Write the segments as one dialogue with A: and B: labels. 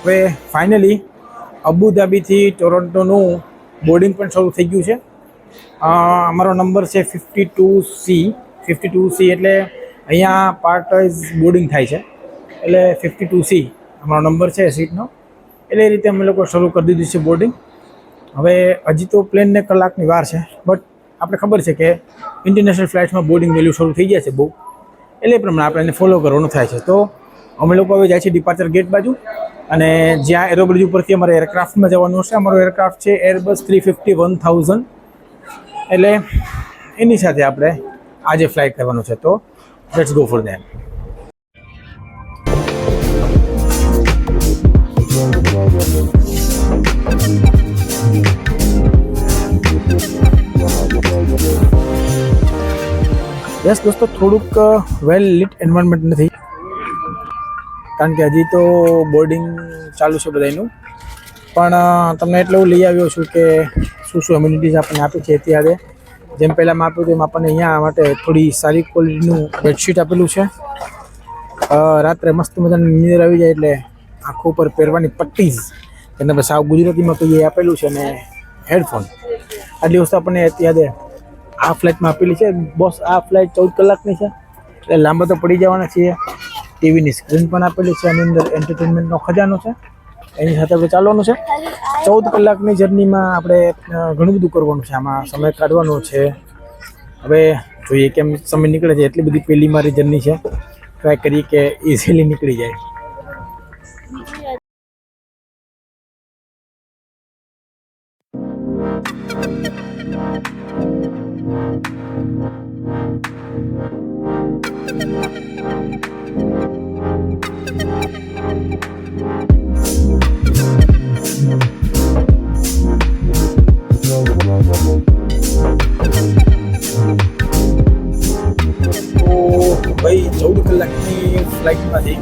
A: હવે finally અબુધાબીથી ટોરન્ટોનું boarding પણ શરૂ થઈ ગયું છે. અમારો નંબર છે 52C એટલે અહીંયા પાર્ટ વાઇઝ બોર્ડિંગ થાય છે. એટલે 52C અમારો નંબર છે સીટનો. એટલે એ રીતે અમે લોકો શરૂ કરી દીધું છે બોર્ડિંગ. હવે હજી તો પ્લેનને કલાકની વાર છે, બટ આપણે ખબર છે કે ઇન્ટરનેશનલ ફ્લાઇટ્સમાં બોર્ડિંગ વેલ્યુ શરૂ થઈ ગયા છે બહુ, એટલે પ્રમાણે આપણે એને ફોલો કરવાનું થાય છે. તો અમે લોકો હવે જાય છે ડિપાર્ચર ગેટ બાજુ, અને જ્યાં એરોબ્રિજ ઉપરથી અમારે એરક્રાફ્ટમાં જવાનું હશે. અમારો એરક્રાફ્ટ છે એરબસ 350-1000, એટલે એની સાથે આપણે આજે ફ્લાઇટ કરવાનું છે. તો let's go for that. Yes દોસ્તો, થોડુંક વેલ લિટ એન્વાયરમેન્ટ નથી, કારણ કે હજી તો બોર્ડિંગ ચાલુ છે બધાનું. પણ તમને એટલે હું લઈ આવ્યો છું કે શું શું એમ્યુનિટીઝ આપણને આપી છે. અત્યારે જેમ પહેલાંમાં આપ્યું તેમ આપણને અહીંયા માટે થોડી સારી ક્વોલિટીનું બેડશીટ આપેલું છે. રાત્રે મસ્ત મજાની નીંદર આવી જાય એટલે આંખો ઉપર પહેરવાની પટ્ટીઝ, એને બસ સાવ ગુજરાતીમાં કહીએ આપેલું છે, અને હેડફોન. આટલી વસ્તુ આપણને અત્યારે આ ફ્લાઇટમાં આપેલી છે. બોસ, આ ફ્લાઇટ 14 કલાકની છે, એટલે લાંબા તો પડી જવાના છીએ. ટીવીની સ્ક્રીન પણ આપેલી છે, આની અંદર એન્ટરટેનમેન્ટનો ખજાનો છે, એની સાથે આપણે ચાલવાનું છે. 14 કલાકની જર્નીમાં આપણે ઘણું બધું કરવાનું છે, આમાં સમય કાઢવાનો છે. હવે જોઈએ કેમ સમય નીકળે છે. એટલી બધી પહેલી મારી જર્ની છે, ટ્રાય કરીએ કે ઇઝીલી નીકળી જાય. ભાઈ 14 કલાકની ફ્લાઇટમાંથી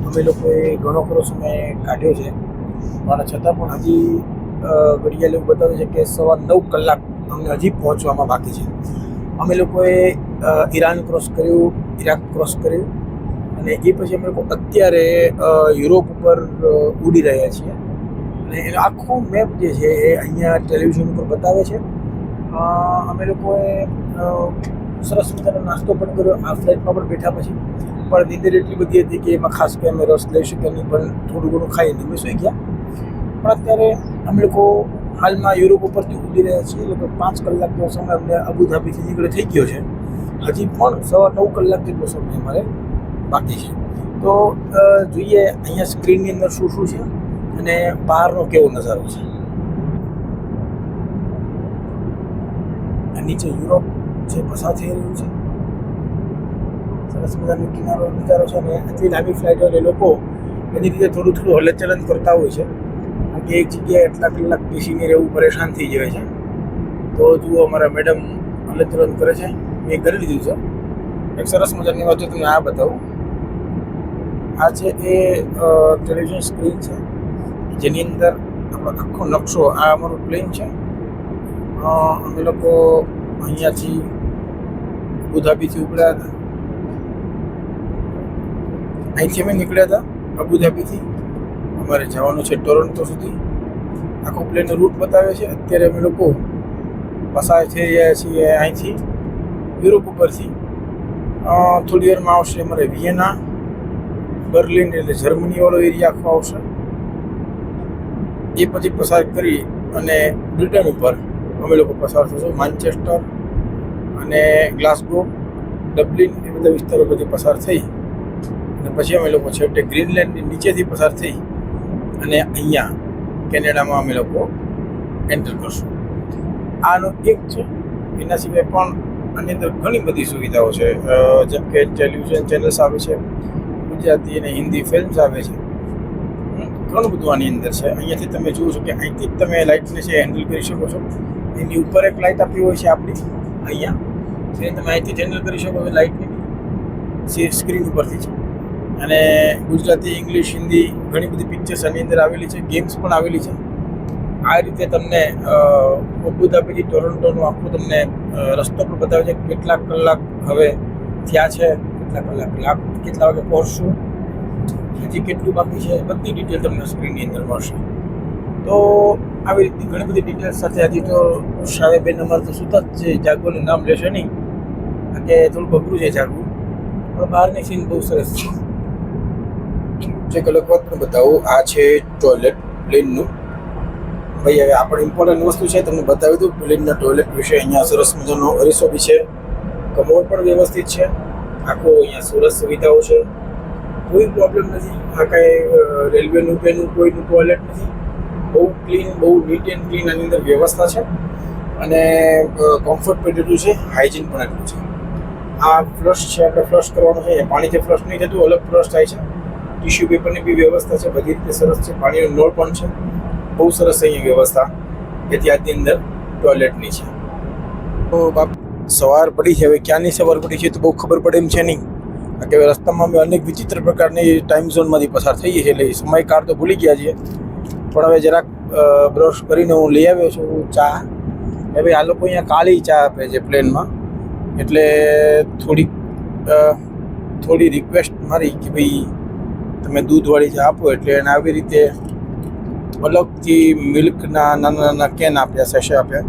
A: અમે લોકોએ ઘણો ખરો સમય કાઢ્યો છે, પણ છતાં પણ હજી ઘડિયાળ એવું બતાવે છે કે 9:15 કલાક અમને હજી પહોંચવામાં બાકી છે. અમે લોકોએ ઈરાન ક્રોસ કર્યું, ઈરાક ક્રોસ કર્યું, અને એ પછી અમે લોકો અત્યારે યુરોપ ઉપર ઉડી રહ્યા છીએ. અને એનો આખો મેપ જે છે એ અહીંયા ટેલિવિઝન ઉપર બતાવે છે. અમે લોકોએ સરસ મજાનો નાસ્તો પણ કર્યો આ ફ્લાઇટમાં પણ બેઠા પછી, પણ નીંદર એટલી બધી હતી કે એમાં ખાસ કંઈ અમે રસ લઈ શક્યા નહીં, પણ થોડું ઘણું ખાઈને અમે સૂઈ ગયા. પણ અત્યારે અમે લોકો હાલમાં યુરોપ ઉપરથી ઉડી રહ્યા છીએ. લગભગ 5 કલાકનો સમય અમને અબુધાબીથી નીકળે થઈ ગયો છે. હજી પણ 9:15 કલાક જેટલો સમય અમારે બાકી છે. તો જોઈએ અહીંયા સ્ક્રીનની અંદર શું શું છે અને બહારનો કેવો નજારો છે. નીચે યુરોપ જે પસાર થઈ રહ્યું છે, સરસ મજાનો કિનારો નજારો છે. અને આટલી લાંબી ફ્લાઇટ હોય લોકો એની રીતે થોડું થોડું હલનચલન કરતા હોય છે, કારણ કે એક જગ્યાએ એટલા કલાક બેસીને રહેવું પરેશાન થઈ જાય છે. તો જુઓ, અમારા મેડમ હલનચલન કરે છે, મેં કરી લીધું છે. એક સરસ મજાની વાત તમને આ બતાવું. આ છે એ ટેલિવિઝન સ્ક્રીન છે, જેની અંદર આપણો આખો નકશો, આ અમારું પ્લેન છે. અમે લોકો અહીંયાથી અબુધાબીથી ઉપડ્યા હતા. અહીંથી અમે નીકળ્યા હતા અબુધાબીથી. અમારે જવાનું છે ટોરન્ટો સુધી. આખો પ્લેનનો રૂટ બતાવે છે. અત્યારે અમે લોકો પસાર થઈ રહ્યા છીએ અહીંથી યુરોપ ઉપરથી. થોડી વારમાં આવશે અમારે વિયેના, બર્લિન એટલે જર્મનીવાળો એરિયા આખો આવશે. એ પછી પસાર કરી અને બ્રિટન ઉપર અમે લોકો પસાર થશું. માન્ચેસ્ટર અને ગ્લાસગો, ડબલિન એ બધા વિસ્તારો બધી પસાર થઈ અને પછી અમે લોકો છેવટે ગ્રીનલેન્ડની નીચેથી પસાર થઈ અને અહીંયા કેનેડામાં અમે લોકો એન્ટર કરશું. આનો એક છે. એના સિવાય પણ આની અંદર ઘણી બધી સુવિધાઓ છે, જેમ કે ટેલિવિઝન ચેનલ્સ આવે છે, ગુજરાતી અને હિન્દી ફિલ્મ્સ આવે છે, ઘણું બધું આની અંદર છે. અહીંયાથી તમે જુઓ છો કે અહીંથી જ તમે લાઇટને છે હેન્ડલ કરી શકો છો. એની ઉપર એક લાઇટ આપી હોય છે આપણી અહીંયા, એને તમે અહીંથી હેન્ડલ કરી શકો છો લાઇટની સ્ક્રીન ઉપરથી છે. અને ગુજરાતી, ઇંગ્લિશ, હિન્દી ઘણી બધી પિક્ચર્સ આની અંદર આવેલી છે, ગેમ્સ પણ આવેલી છે. આ રીતે તમને અબુધાબીથી ટોરન્ટોનો આખો તમને રસ્તો પણ બતાવે છે. કેટલા કલાક હવે થયા છે, કેટલા વાગે પહોંચશું, હજી કેટલું બાકી છે બધી ડિટેલ તમને સ્ક્રીનની અંદર મળશે. તો આવી રીતની ઘણી બધી ડિટેલ્સ સાથે હજી તો સાહેબેન અમારે તો સુતા જ છે, જાગવાનું નામ લેશે નહીં, કે થોડુંક અઘરું છે જાગવું, પણ બહારની સીન બહુ સરસ છે. એક અલગ વાત પણ બતાવું, આ છે ટોયલેટ પ્લેનનું. ભાઈ હવે આપણે ઇમ્પોર્ટન્ટ વસ્તુ છે તમને બતાવી દઉં પ્લેનના ટોયલેટ વિશે. અહીંયા સરસ મજાનો અરીસો બી છે, કમોડ પણ વ્યવસ્થિત છે, આખો અહીંયા સરસ સુવિધાઓ છે, કોઈ પ્રોબ્લેમ નથી. આ કાંઈ રેલવેનું પેનું કોઈનું ટોયલેટ નથી, બહુ ક્લીન, બહુ નીટ એન્ડ ક્લીન આની અંદર વ્યવસ્થા છે અને કમ્ફર્ટ પણ એટલું છે, હાઇજીન પણ એટલું છે. આ ફ્લશ છે, આપણે ફ્લશ કરવાનું છે, પાણીથી ફ્લશ નહીં થતું, અલગ ફ્લશ થાય છે. ટિશ્યુ પેપરની બી વ્યવસ્થા છે, બધી રીતે સરસ છે, પાણીનો નળ પણ છે, બહુ સરસ અહીંયા વ્યવસ્થા એહતિયાતની અંદર ટોયલેટની છે. તો બાપ સવાર પડી છે, હવે ક્યાંની સવાર પડી છે તો બહુ ખબર પડે એમ છે નહીં, કારણ કે રસ્તામાં અમે અનેક વિચિત્ર પ્રકારની ટાઈમ ઝોનમાંથી પસાર થઈએ છીએ, એટલે સમયકાળ તો ભૂલી ગયા છીએ. પણ હવે જરાક બ્રશ કરીને હું લઈ આવ્યો છું ચા. હવે આ લોકો અહીંયા કાળી ચા આપે છે પ્લેનમાં, એટલે થોડી રિક્વેસ્ટ મારી કે ભાઈ તમે દૂધવાળી ચા આપો, એટલે એને આવી રીતે અલગથી મિલ્કના નાના નાના કેન આપ્યા, સેશે આપ્યા.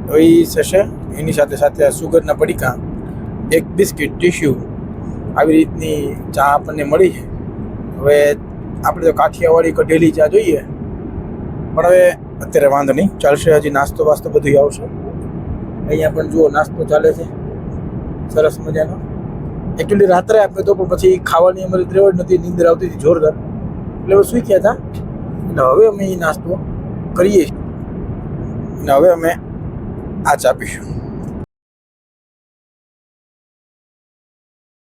A: તો એ સેશે એની સાથે સાથે સુગરના પડીકા, એક બિસ્કિટ, ટીશ્યુ, આવી રીતની ચા આપણને મળી છે. હવે આપણે તો કાઠિયાવાડી કઢેલી ચા જોઈએ, પણ હવે અત્યારે વાંધો નહીં, ચાલશે. હજી નાસ્તો વાસ્તો બધું આવશે. અહીંયા પણ જુઓ નાસ્તો ચાલે છે સરસ મજાનો. એકચ્યુઅલી રાત્રે આપે તો પણ પછી ખાવાની અમારી ત્રેવડ નથી, નીંદર આવતી હતી જોરદાર, એટલે હવે સૂઈ ગયા હતા. એટલે હવે અમે એ નાસ્તો કરીએ છીએ અને હવે અમે આ ચા પીશું.